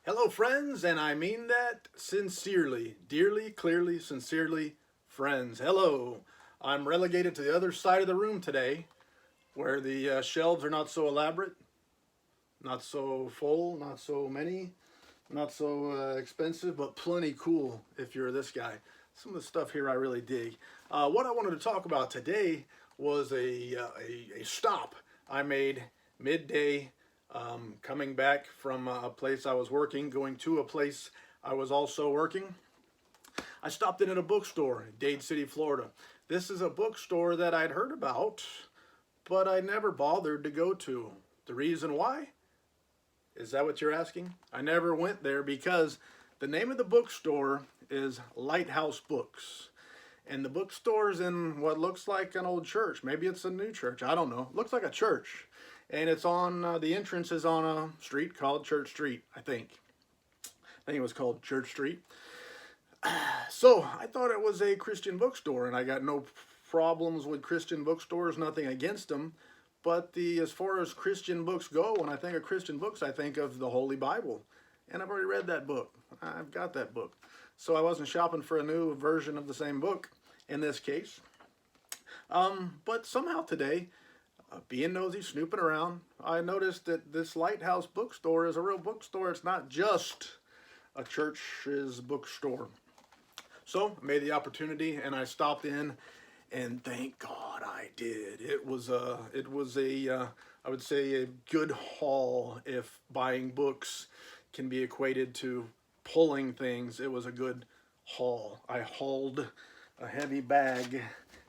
Hello, friends, and I mean that sincerely. Dearly, clearly, sincerely, friends. Hello. I'm relegated to the other side of the room today where the shelves are not so elaborate, not so full, not so many, not so expensive, but plenty cool if you're this guy. Some of the stuff here I really dig. What I wanted to talk about today was a stop I made midday coming back from a place I was working, going to a place I was also working. I stopped in at a bookstore in Dade City, Florida. This is a bookstore that I'd heard about, but I never bothered to go to. The reason why? Is that what you're asking? I never went there because the name of the bookstore is Lighthouse Books. And the bookstore's in what looks like an old church. Maybe it's a new church. I don't know. Looks like a church. And it's on, the entrance is on a street called Church Street, I think. I think it was called Church Street. So I thought it was a Christian bookstore, and I got no problems with Christian bookstores, nothing against them. But as far as Christian books go, when I think of Christian books, I think of the Holy Bible. And I've already read that book. I've got that book. So I wasn't shopping for a new version of the same book in this case. But somehow today, being nosy, snooping around, I noticed that this Lighthouse bookstore is a real bookstore. It's not just a church's bookstore. So I made the opportunity and I stopped in, and thank God I did. It was a I would say a good haul. If buying books can be equated to pulling things, it was a good haul. I hauled a heavy bag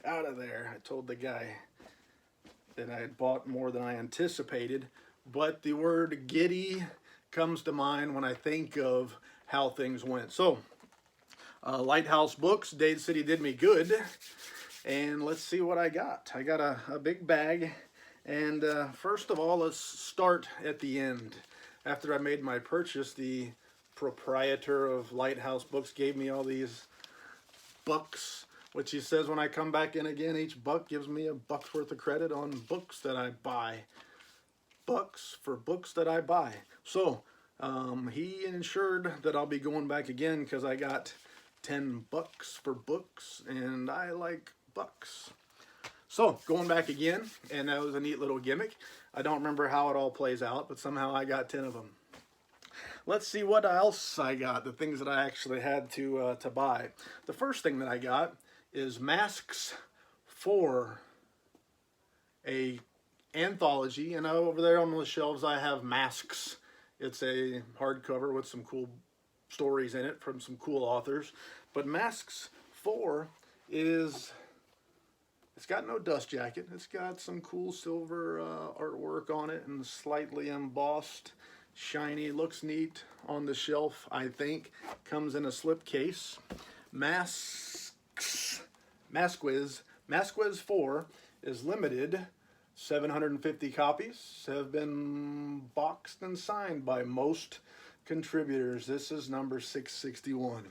out of there. I told the guy that I had bought more than I anticipated, but the word giddy comes to mind when I think of how things went. So Lighthouse Books, Dade City did me good. And let's see what I got. I got a big bag. And first of all, let's start at the end. After I made my purchase, the proprietor of Lighthouse Books gave me all these bucks, which he says when I come back in again, each buck gives me a buck's worth of credit on books that I buy. Bucks for books that I buy. So he ensured that I'll be going back again because I got 10 bucks for books, and I like bucks. So going back again, and that was a neat little gimmick. I don't remember how it all plays out, but somehow I got 10 of them. Let's see what else I got, the things that I actually had to buy. The first thing that I got is Masks for a anthology, and over there on the shelves I have Masks. It's a hardcover with some cool stories in it from some cool authors. But Masks 4 is, it's got no dust jacket. It's got some cool silver artwork on it and slightly embossed, shiny, looks neat on the shelf, I think. Comes in a slip case. Masques 4 is limited. 750 copies have been boxed and signed by most contributors. This is number 661.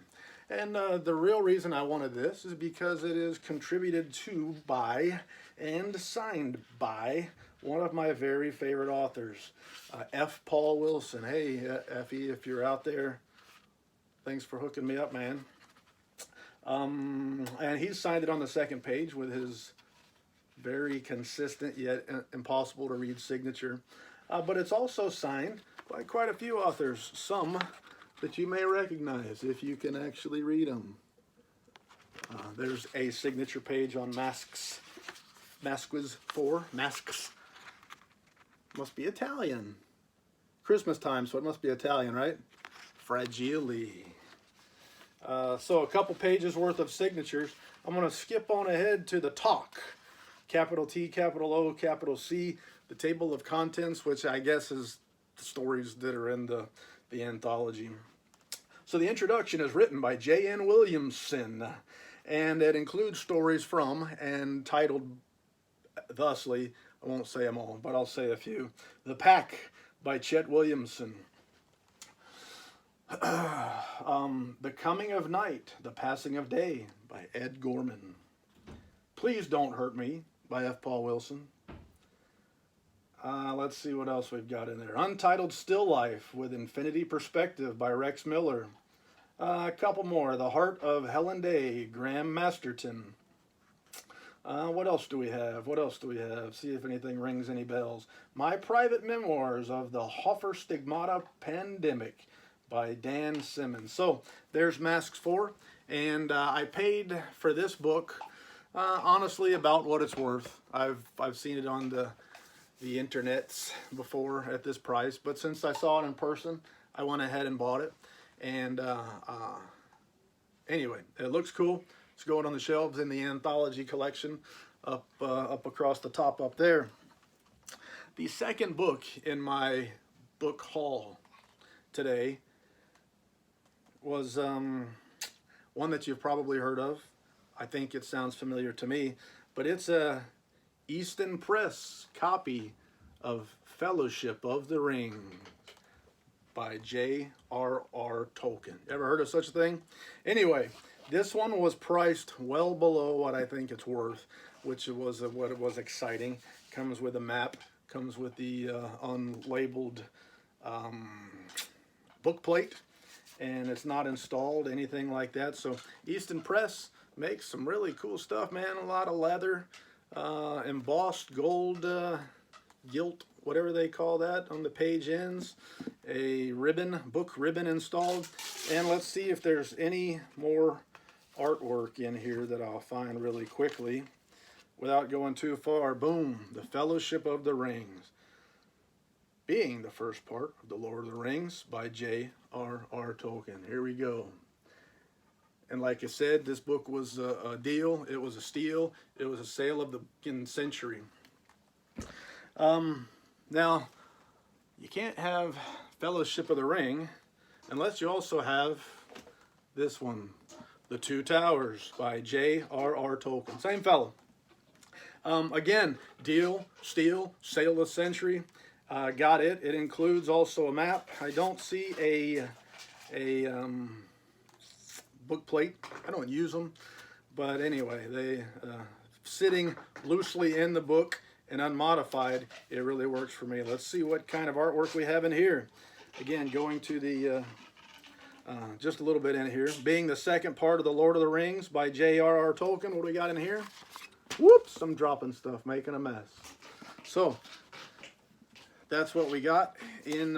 And the real reason I wanted this is because it is contributed to by and signed by one of my very favorite authors, F. Paul Wilson. Hey, Effie, if you're out there, thanks for hooking me up, man. And he signed it on the second page with his very consistent yet impossible to read signature. But it's also signed by quite a few authors, some that you may recognize if you can actually read them. There's a signature page on Masques 4. Masks. Must be Italian. Christmas time, so it must be Italian, right? Fragile. So a couple pages worth of signatures. I'm going to skip on ahead to the talk. Capital T, capital O, capital C. The table of contents, which I guess is the stories that are in the anthology. So the introduction is written by J.N. Williamson, and it includes stories from and titled thusly, I won't say them all, but I'll say a few. The Pack by Chet Williamson. The Coming of Night, The Passing of Day by Ed Gorman. Please Don't Hurt Me by F. Paul Wilson. Let's see what else we've got in there. Untitled Still Life with Infinity Perspective by Rex Miller. A couple more. The Heart of Helen Day, Graham Masterton. What else do we have? What else do we have? See if anything rings any bells. My Private Memoirs of the Hoffer Stigmata Pandemic by Dan Simmons. So there's Masks 4. And I paid for this book, honestly, about what it's worth. I've seen it on the internets before at this price, but since I saw it in person, I went ahead and bought it. And anyway, it looks cool. It's going on the shelves in the anthology collection up across the top up there. The second book in my book haul today was one that you've probably heard of. I think it sounds familiar to me, but it's a Easton Press copy of Fellowship of the Ring by J.R.R. Tolkien. Ever heard of such a thing? Anyway, this one was priced well below what I think it's worth, which was what it was exciting. Comes with a map, comes with the unlabeled book plate, and it's not installed, anything like that. So Easton Press makes some really cool stuff, man. A lot of leather, embossed gold gilt, whatever they call that, on the page ends. A ribbon, book ribbon installed. And let's see if there's any more artwork in here that I'll find really quickly without going too far. Boom, The Fellowship of the Rings, being the first part of The Lord of the Rings by J.R.R. Tolkien. Here we go. And like I said, this book was a deal. It was a steal. It was a sale of the century. Now, you can't have Fellowship of the Ring unless you also have this one, The Two Towers by J.R.R. Tolkien. Same fellow. Again, deal, steal, sale of the century. Got it. It includes also a map. I don't see a book plate. I don't use them, but anyway, they sitting loosely in the book and unmodified, it really works for me. Let's see what kind of artwork we have in here. Again, going to the just a little bit in here. Being the second part of The Lord of the Rings by J.R.R. Tolkien. What do we got in here? Whoops, I'm dropping stuff, making a mess. So that's what we got in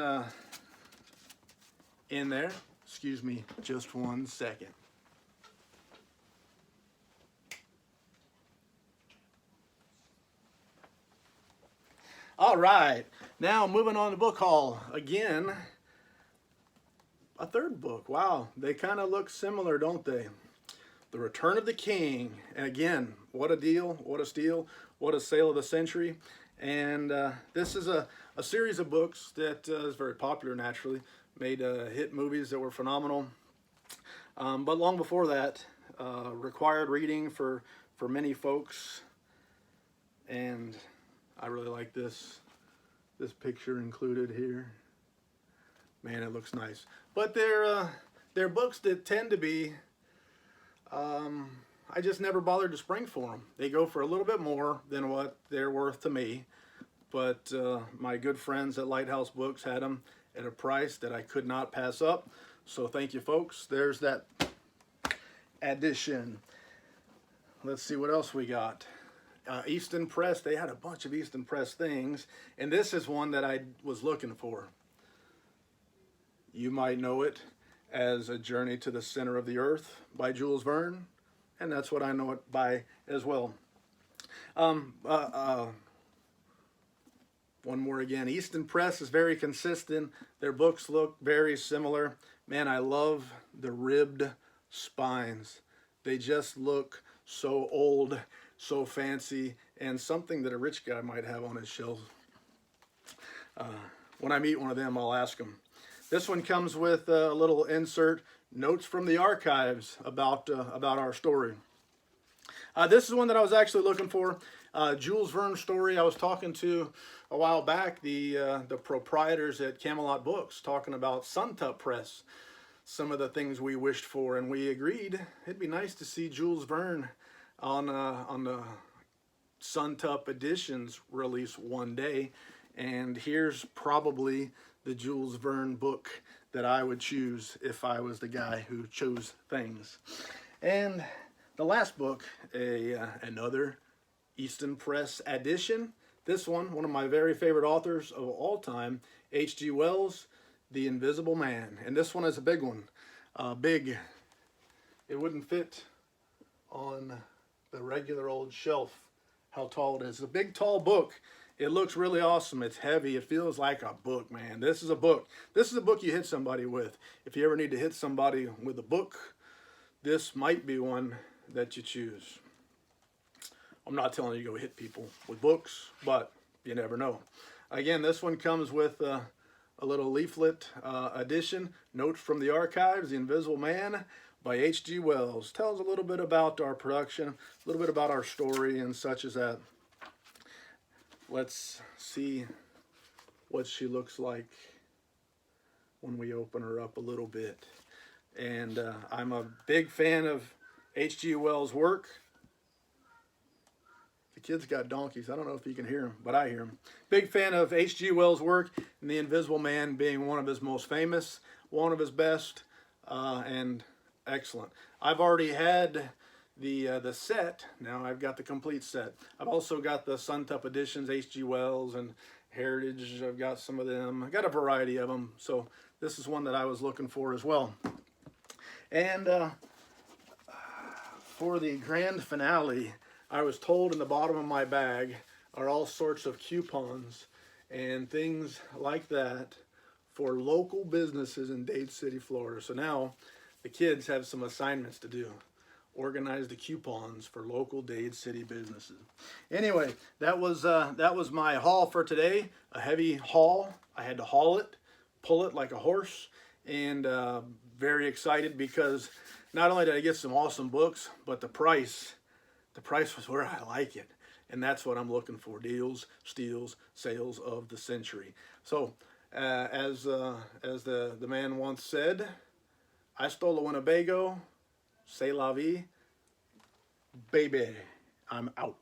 there. Excuse me just 1 second. All right, now moving on to book haul. Again, a third book. Wow, they kind of look similar, don't they? The Return of the King. And again, what a deal, what a steal, what a sale of the century. And this is a series of books that is very popular, naturally. Made hit movies that were phenomenal. But long before that, required reading for many folks. And I really like this picture included here. Man, it looks nice. But they're books that tend to be, I just never bothered to spring for them. They go for a little bit more than what they're worth to me. But my good friends at Lighthouse Books had them at a price that I could not pass up. So thank you, folks. There's that addition. Let's see what else we got. Easton Press, they had a bunch of Easton Press things, and this is one that I was looking for. You might know it as A Journey to the Center of the Earth by Jules Verne, and that's what I know it by as well. One more again. Easton Press is very consistent. Their books look very similar. Man, I love the ribbed spines. They just look so old, so fancy, and something that a rich guy might have on his shelf. When I meet one of them, I'll ask them. This one comes with a little insert, notes from the archives about our story. This is one that I was actually looking for. Jules Verne story. I was talking to a while back the proprietors at Camelot Books, talking about Suntup Press, some of the things we wished for, and we agreed it'd be nice to see Jules Verne on the Suntup editions release one day. And here's probably the Jules Verne book that I would choose if I was the guy who chose things. And the last book, another Easton Press edition. This one of my very favorite authors of all time, H.G. Wells, The Invisible Man. And this one is a big one. Big. It wouldn't fit on the regular old shelf how tall it is. It's a big, tall book. It looks really awesome. It's heavy. It feels like a book, man. This is a book. This is a book you hit somebody with. If you ever need to hit somebody with a book, this might be one that you choose. I'm not telling you to go hit people with books, but you never know. Again, this one comes with a little leaflet edition. Notes from the Archives, The Invisible Man by H.G. Wells. Tells a little bit about our production, a little bit about our story and such as that. Let's see what she looks like when we open her up a little bit. And I'm a big fan of H.G. Wells' work. The kid's got donkeys. I don't know if you can hear them, but I hear them. Big fan of H.G. Wells' work, and The Invisible Man being one of his most famous, one of his best, and excellent. I've already had the set. Now I've got the complete set. I've also got the Suntup editions, H.G. Wells and Heritage. I've got some of them. I've got a variety of them. So this is one that I was looking for as well. And for the grand finale, I was told in the bottom of my bag are all sorts of coupons and things like that for local businesses in Dade City, Florida. So now the kids have some assignments to do. Organize the coupons for local Dade City businesses. Anyway, that was my haul for today. A heavy haul. I had to haul it, pull it like a horse, and very excited because not only did I get some awesome books, but the price was where I like it. And that's what I'm looking for. Deals, steals, sales of the century. So as the man once said, I stole a Winnebago. C'est la vie. Baby, I'm out.